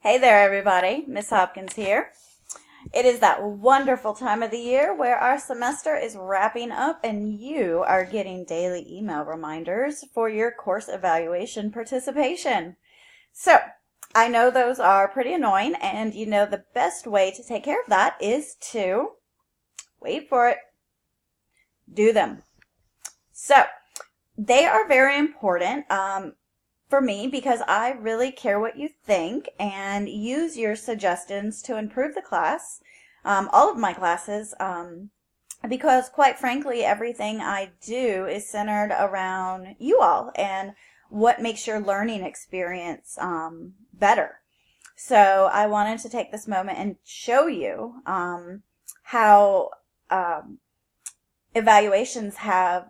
Hey there, everybody. Miss Hopkins here. It is that wonderful time of the year where our semester is wrapping up and you are getting daily email reminders for your course evaluation participation. So, I know those are pretty annoying, and you know the best way to take care of that is to, wait for it, do them. So, they are very important. For me, because I really care what you think and use your suggestions to improve the class, all of my classes, because quite frankly, everything I do is centered around you all and what makes your learning experience better. So I wanted to take this moment and show you how evaluations have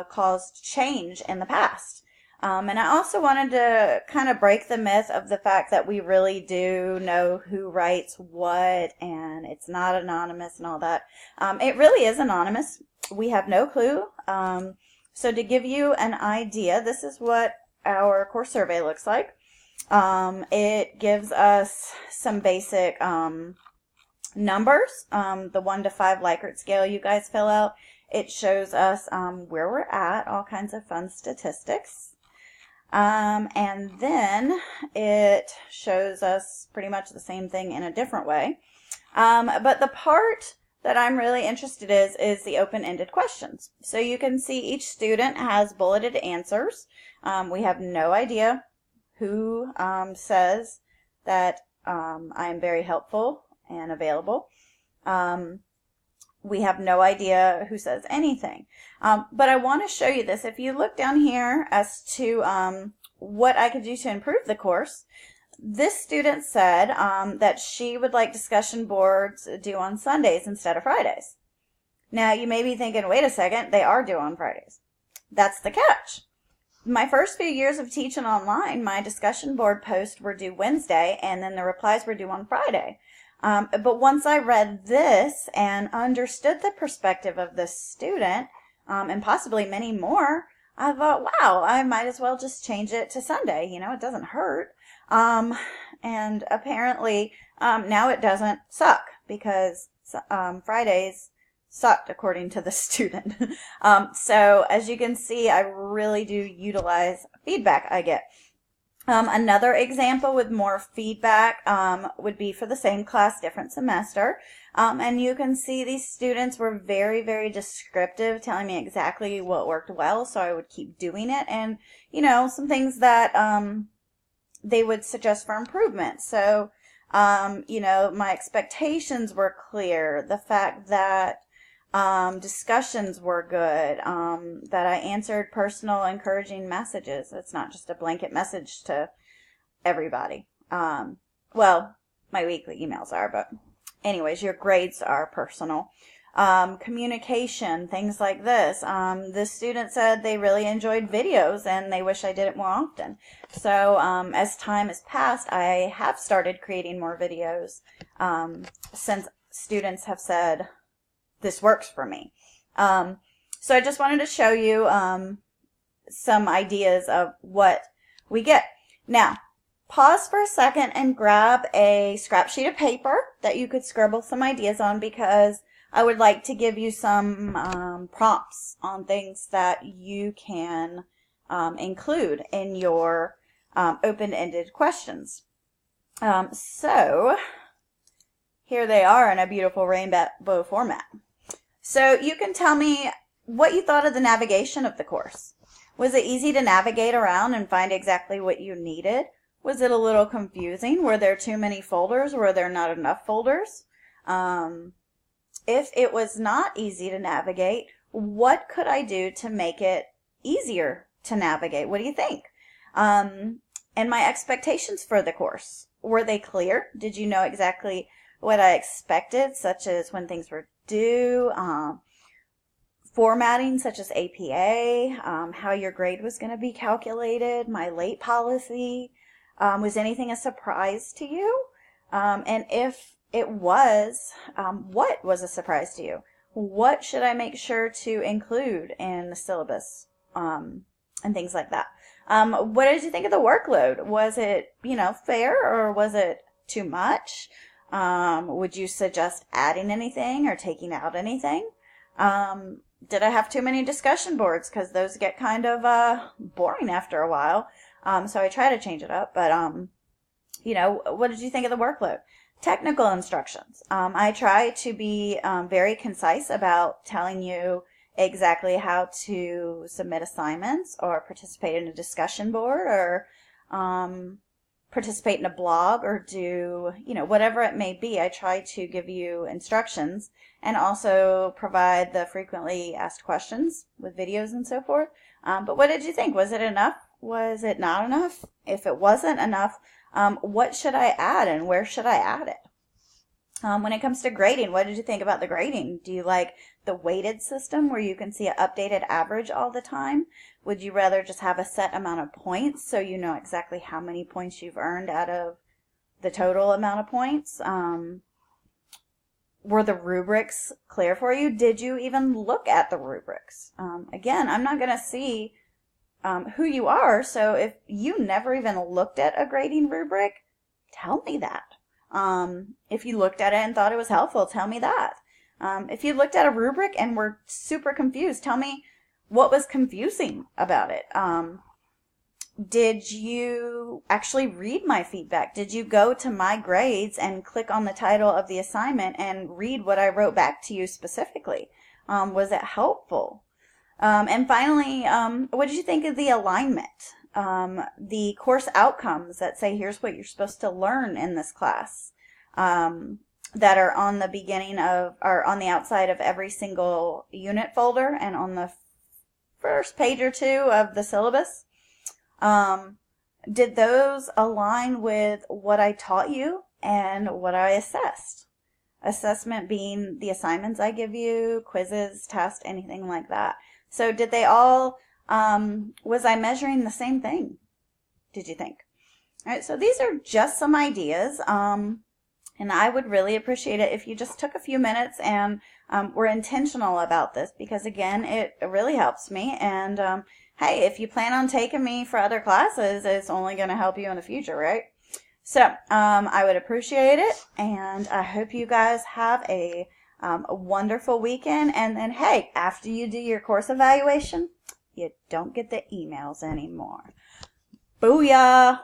caused change in the past. And I also wanted to kind of break the myth of the fact that we really do know who writes what and it's not anonymous and all that. It really is anonymous. We have no clue. So to give you an idea, this is what our course survey looks like. It gives us some basic numbers, the 1 to 5 Likert scale you guys fill out. It shows us where we're at, all kinds of fun statistics. And then it shows us pretty much the same thing in a different way. But the part that I'm really interested in is the open-ended questions. So you can see each student has bulleted answers. We have no idea who says that I am very helpful and available. We have no idea who says anything. But I want to show you this. If you look down here as to what I could do to improve the course, this student said that she would like discussion boards due on Sundays instead of Fridays. Now, you may be thinking, wait a second, they are due on Fridays. That's the catch. My first few years of teaching online, my discussion board posts were due Wednesday, and then the replies were due on Friday. But once I read this and understood the perspective of this student, and possibly many more, I thought, wow, I might as well just change it to Sunday. You know, it doesn't hurt. And apparently, now it doesn't suck because Fridays sucked according to the student. So as you can see, I really do utilize feedback I get. Another example with more feedback would be for the same class, different semester. And you can see these students were very, very descriptive, telling me exactly what worked well, so I would keep doing it. And, you know, some things that they would suggest for improvement. So, you know, my expectations were clear. The fact that discussions were good, that I answered personal, encouraging messages. It's not just a blanket message to everybody. Well, my weekly emails are, but anyways, your grades are personal. Communication, things like this. This student said they really enjoyed videos and they wish I did it more often. So as time has passed, I have started creating more videos since students have said, this works for me. So I just wanted to show you some ideas of what we get. Now, pause for a second and grab a scrap sheet of paper that you could scribble some ideas on, because I would like to give you some prompts on things that you can include in your open-ended questions. So here they are in a beautiful rainbow format. So you can tell me what you thought of the navigation of the course. Was it easy to navigate around and find exactly what you needed? Was it a little confusing? Were there too many folders? Were there not enough folders? If it was not easy to navigate, what could I do to make it easier to navigate? What do you think? And my expectations for the course, were they clear? Did you know exactly what I expected, such as when things were due, formatting such as APA, how your grade was going to be calculated, my late policy? Was anything a surprise to you? And if it was, what was a surprise to you? What should I make sure to include in the syllabus, and things like that? What did you think of the workload? Was it, fair, or was it too much? Would you suggest adding anything or taking out anything? Did I have too many discussion boards? Because those get kind of boring after a while. So I try to change it up. But, what did you think of the workload? Technical instructions. I try to be very concise about telling you exactly how to submit assignments or participate in a discussion board or participate in a blog or do, whatever it may be. I try to give you instructions and also provide the frequently asked questions with videos and so forth. But what did you think? Was it enough? Was it not enough? If it wasn't enough, what should I add and where should I add it? When it comes to grading, what did you think about the grading? Do you like the weighted system where you can see an updated average all the time? Would you rather just have a set amount of points so you know exactly how many points you've earned out of the total amount of points? Were the rubrics clear for you? Did you even look at the rubrics? Again, I'm not going to see who you are, so if you never even looked at a grading rubric, tell me that. If you looked at it and thought it was helpful, tell me that. If you looked at a rubric and were super confused, tell me what was confusing about it. Did you actually read my feedback? Did you go to my grades and click on the title of the assignment and read what I wrote back to you specifically? Was it helpful? And finally, what did you think of the alignment? The course outcomes that say here's what you're supposed to learn in this class, that are on the beginning of, or on the outside of every single unit folder and on the first page or two of the syllabus. Did those align with what I taught you and what I assessed? Assessment being the assignments I give you, quizzes, tests, anything like that. So did they all, was I measuring the same thing? Did you think? All right, so these are just some ideas, and I would really appreciate it if you just took a few minutes and were intentional about this, because again, it really helps me. And hey, if you plan on taking me for other classes, it's only going to help you in the future, right? So I would appreciate it, and I hope you guys have a wonderful weekend. And then, hey, after you do your course evaluation, you don't get the emails anymore. Booyah!